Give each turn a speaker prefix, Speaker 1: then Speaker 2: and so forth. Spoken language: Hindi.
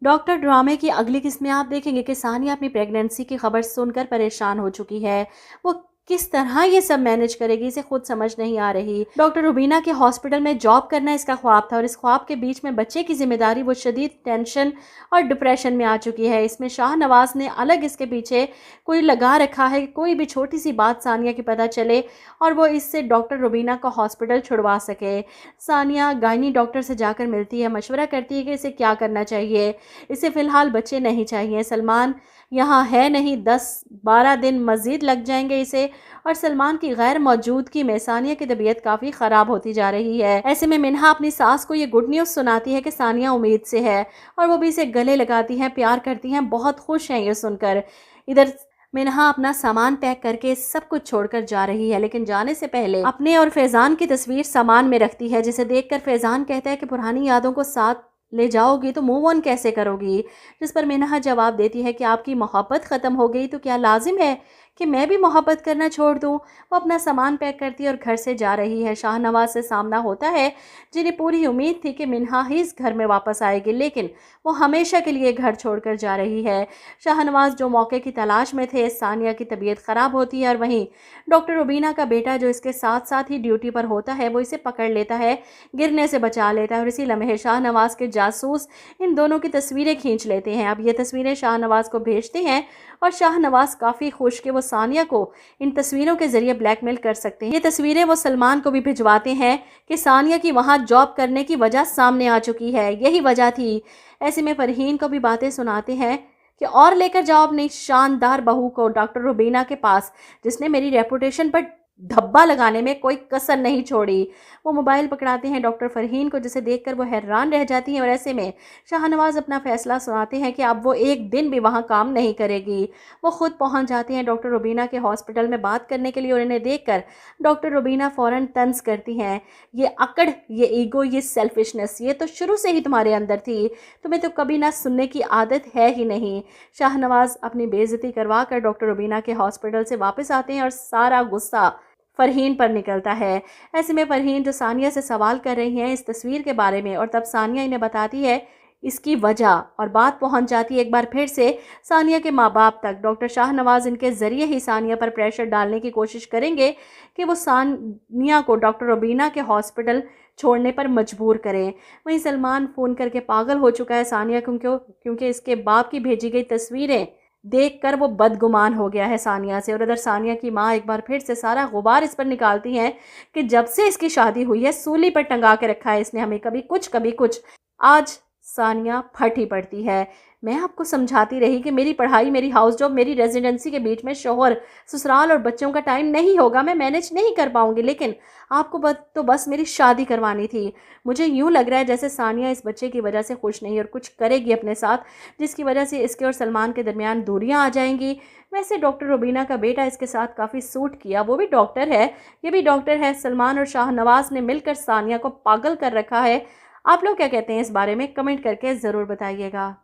Speaker 1: डॉक्टर ड्रामे की अगली किस्त में आप देखेंगे कि सानिया अपनी प्रेगनेंसी की खबर सुनकर परेशान हो चुकी है। वो किस तरह ये सब मैनेज करेगी, इसे खुद समझ नहीं आ रही। डॉक्टर रुबीना के हॉस्पिटल में जॉब करना इसका ख्वाब था और इस ख्वाब के बीच में बच्चे की जिम्मेदारी, वो शदीद टेंशन और डिप्रेशन में आ चुकी है। इसमें शाहनवाज ने अलग इसके पीछे कोई लगा रखा है, कोई भी छोटी सी बात सानिया की पता चले और वो इससे डॉक्टर रुबीना का हॉस्पिटल छुड़वा सके। सानिया गायनी डॉक्टर से जाकर मिलती है, मशवरा करती है कि इसे क्या करना चाहिए। इसे फ़िलहाल बच्चे नहीं चाहिए, सलमान यहाँ है नहीं, 10-12 दिन मज़ीद लग जाएंगे इसे। और सलमान की गैर मौजूदगी में सानिया की तबीयत काफ़ी ख़राब होती जा रही है। ऐसे में मिन्हा अपनी सास को ये गुड न्यूज़ सुनाती है कि सानिया उम्मीद से है और वो भी इसे गले लगाती हैं, प्यार करती हैं, बहुत खुश हैं ये सुनकर। इधर मिन्हा अपना सामान पैक करके सब कुछ छोड़कर जा रही है, लेकिन जाने से पहले अपने और फैज़ान की तस्वीर सामान में रखती है, जिसे देखकर फैज़ान कहता है कि पुरानी यादों को साथ ले जाओगी तो मूव ऑन कैसे करोगी। जिस पर मिन्हा जवाब देती है कि आपकी मोहब्बत ख़त्म हो गई तो क्या लाजिम है कि मैं भी मोहब्बत करना छोड़ दूं। वो अपना सामान पैक करती है और घर से जा रही है। शाहनवाज से सामना होता है, जिन्हें पूरी उम्मीद थी कि मिन्हा ही इस घर में वापस आएगी, लेकिन वो हमेशा के लिए घर छोड़कर जा रही है। शाहनवाज जो मौके की तलाश में थे, सानिया की तबीयत ख़राब होती है और वहीं डॉक्टर रुबीना का बेटा जो इसके साथ साथ ही ड्यूटी पर होता है, वो इसे पकड़ लेता है, गिरने से बचा लेता है और इसी लम्हे शाहनवाज के जासूस इन दोनों की तस्वीरें खींच लेते हैं। अब ये तस्वीरें शाहनवाज को भेजते हैं और शाहनवाज काफ़ी खुश कि वो सानिया को इन तस्वीरों के जरिए ब्लैकमेल कर सकते हैं। ये तस्वीरें वो सलमान को भी भिजवाते हैं कि सानिया की वहाँ जॉब करने की वजह सामने आ चुकी है, यही वजह थी। ऐसे में फरहीन को भी बातें सुनाते हैं कि और लेकर जाओ अपनी शानदार बहू को डॉक्टर रुबीना के पास, जिसने मेरी रेपुटेशन पर धब्बा लगाने में कोई कसर नहीं छोड़ी। वो मोबाइल पकड़ाते हैं डॉक्टर फरहीन को, जिसे देखकर वो हैरान रह जाती हैं और ऐसे में शाहनवाज अपना फैसला सुनाते हैं कि अब वो एक दिन भी वहाँ काम नहीं करेगी। वो खुद पहुँच जाते हैं डॉक्टर रुबीना के हॉस्पिटल में बात करने के लिए और इन्हें देखकर डॉक्टर रुबीना फ़ौरन तंज करती हैं, ये अकड़, ये ईगो, ये सेल्फिशनेस, ये तो शुरू से ही तुम्हारे अंदर थी, तुम्हें तो कभी ना सुनने की आदत है ही नहीं। शाहनवाज अपनी बेइज्जती करवा कर डॉक्टर रुबीना के हॉस्पिटल से वापस आते हैं और सारा गुस्सा फरहीन पर निकलता है। ऐसे में फरहीन जो सानिया से सवाल कर रही हैं इस तस्वीर के बारे में, और तब सानिया इन्हें बताती है इसकी वजह, और बात पहुंच जाती है एक बार फिर से सानिया के माँ बाप तक। डॉक्टर शाहनवाज इनके ज़रिए ही सानिया पर प्रेशर डालने की कोशिश करेंगे कि वो सानिया को डॉक्टर रुबीना के हॉस्पिटल छोड़ने पर मजबूर करें। वहीं सलमान फ़ोन करके पागल हो चुका है सानिया क्योंकि इसके बाप की भेजी गई तस्वीरें देखकर वो बदगुमान हो गया है सानिया से। और उधर सानिया की माँ एक बार फिर से सारा गुबार इस पर निकालती हैं कि जब से इसकी शादी हुई है सूली पर टंगा के रखा है इसने हमें, कभी कुछ कभी कुछ। आज सानिया फट ही पड़ती है। मैं आपको समझाती रही कि मेरी पढ़ाई, मेरी हाउस जॉब, मेरी रेजिडेंसी के बीच में शोहर, ससुराल और बच्चों का टाइम नहीं होगा, मैं मैनेज नहीं कर पाऊंगी, लेकिन आपको तो बस मेरी शादी करवानी थी। मुझे यूँ लग रहा है जैसे सानिया इस बच्चे की वजह से खुश नहीं और कुछ करेगी अपने साथ, जिसकी वजह से इसके और सलमान के दरमियान दूरियां आ जाएंगी। वैसे डॉक्टर रुबीना का बेटा इसके साथ काफ़ी सूट किया, वो भी डॉक्टर है, ये भी डॉक्टर है। सलमान और शाहनवाज ने मिलकर सानिया को पागल कर रखा है। आप लोग क्या कहते हैं इस बारे में, कमेंट करके ज़रूर बताइएगा।